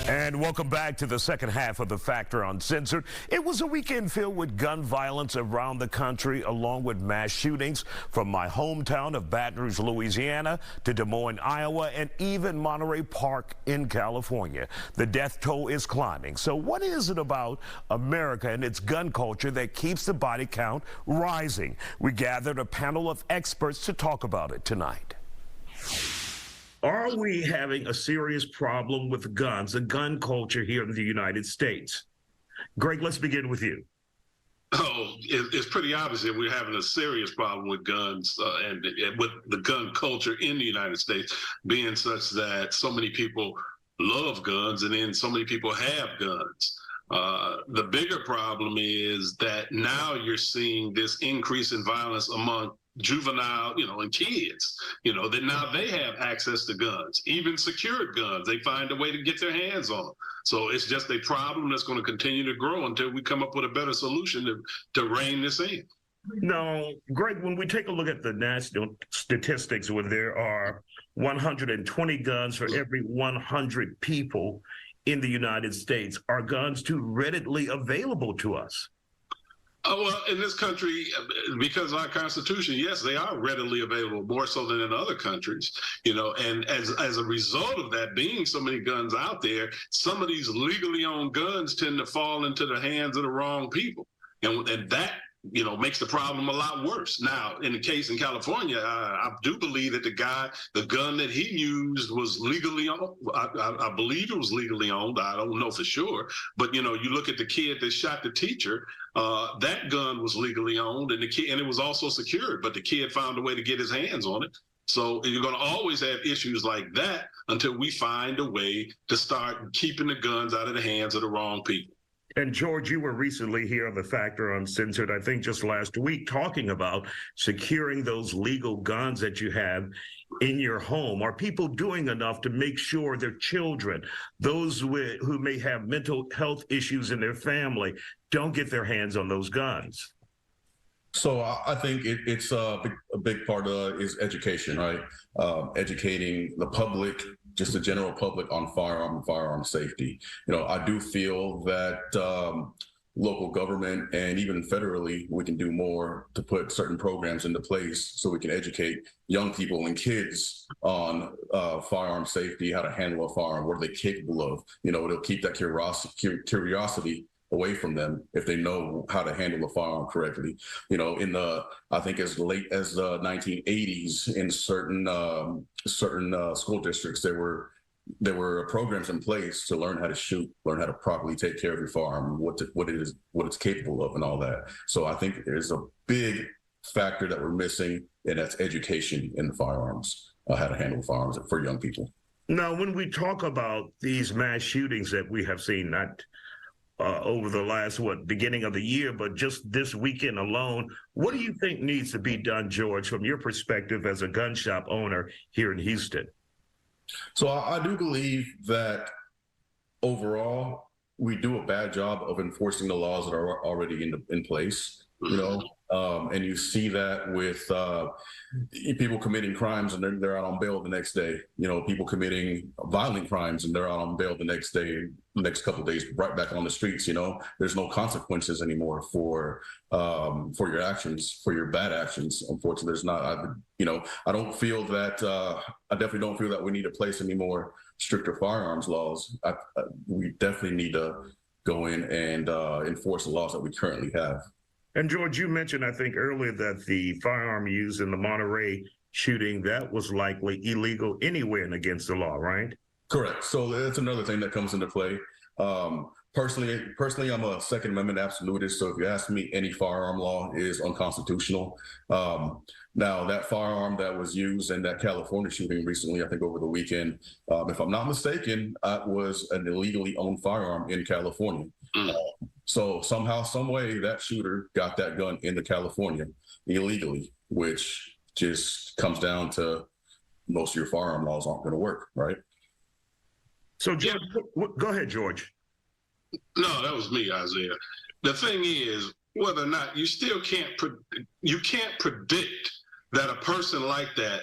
And welcome back to the second half of the Factor Uncensored. It was a weekend filled with gun violence around the country, along with mass shootings from my hometown of Baton Rouge, Louisiana, to Des Moines, Iowa, and even Monterey Park in California. The death toll is climbing. So what is it about America and its gun culture that keeps the body count rising? We gathered a panel of experts to talk about it tonight. Are we having a serious problem with guns, a gun culture here in the United States? Greg, let's begin with you. Oh, it's pretty obvious that we're having a serious problem with guns and with the gun culture in the United States being such that so many people love guns and then so many people have guns. The bigger problem is that now you're seeing this increase in violence among juvenile, and kids, that now they have access to guns, even secured guns. They find a way to get their hands on them. So it's just a problem that's going to continue to grow until we come up with a better solution to rein this in. Now, Greg, when we take a look at the national statistics where there are 120 guns for every 100 people in the United States, are guns too readily available to us? Well, in this country, because of our Constitution, yes, they are readily available, more so than in other countries, and as a result of that being so many guns out there, some of these legally owned guns tend to fall into the hands of the wrong people. And that, makes the problem a lot worse. Now, in the case in California, I do believe that the gun that he used was legally owned. I believe it was legally owned. I don't know for sure. But, you look at the kid that shot the teacher, that gun was legally owned and it was also secured, but the kid found a way to get his hands on it. So you're going to always have issues like that until we find a way to start keeping the guns out of the hands of the wrong people. And George, you were recently here on the Factor Uncensored, I think just last week, talking about securing those legal guns that you have in your home. Are people doing enough to make sure their children, those who may have mental health issues in their family, don't get their hands on those guns? So I think it's a big part of is education, right? Educating the public, just the general public, on firearm safety. I do feel that local government and even federally, we can do more to put certain programs into place so we can educate young people and kids on firearm safety, how to handle a firearm, what are they capable of. It'll keep that curiosity away from them if they know how to handle a firearm correctly. I think as late as the 1980s, in certain school districts, there were programs in place to learn how to shoot, learn how to properly take care of your firearm, what it's capable of, and all that. So I think there's a big factor that we're missing, and that's education in the firearms, how to handle firearms for young people. Now, when we talk about these mass shootings that we have seen, not over the last, beginning of the year, but just this weekend alone, what do you think needs to be done, George, from your perspective as a gun shop owner here in Houston? So I do believe that overall, we do a bad job of enforcing the laws that are already in place, and you see that with people committing crimes and they're out on bail the next day. People committing violent crimes and they're out on bail the next day, next couple of days, right back on the streets. There's no consequences anymore for your actions, for your bad actions. Unfortunately, there's not. I don't feel that. I definitely don't feel that we need to place any more stricter firearms laws. We definitely need to go in and enforce the laws that we currently have. And George, you mentioned, I think earlier, that the firearm used in the Monterey shooting, that was likely illegal anywhere and against the law, right? Correct. So that's another thing that comes into play. Personally, I'm a Second Amendment absolutist. So if you ask me, any firearm law is unconstitutional. Now, that firearm that was used in that California shooting recently, I think over the weekend, if I'm not mistaken, was an illegally owned firearm in California. So somehow, some way, that shooter got that gun into California illegally, which just comes down to most of your firearm laws aren't going to work, right? So, George, go ahead, George. No, that was me, Isaiah. The thing is, whether or not you still can't predict that a person like that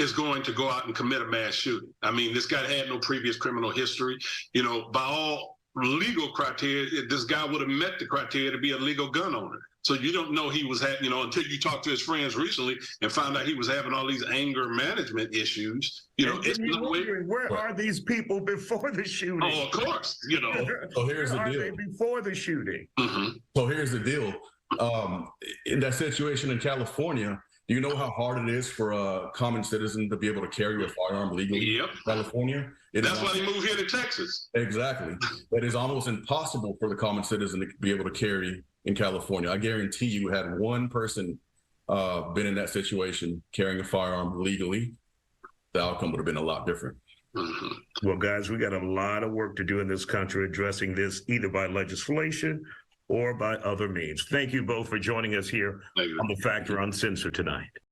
is going to go out and commit a mass shooting. I mean, this guy had no previous criminal history. You know, by all legal criteria, this guy would have met the criteria to be a legal gun owner. So you don't know he was having, you know, until you talk to his friends recently and found out he was having all these anger management issues. You know, it's no way. Where are these people before the shooting? Oh, of course. You know. So here's the deal. Where are they before the shooting? So here's the deal. In that situation in California, do you know how hard it is for a common citizen to be able to carry a firearm legally in California? That's why they moved here to Texas. Exactly. It is almost impossible for the common citizen to be able to carry in California. I guarantee you, had one person been in that situation carrying a firearm legally, the outcome would have been a lot different. Well, guys, we got a lot of work to do in this country addressing this either by legislation or by other means. Thank you both for joining us here on The Factor Uncensored tonight.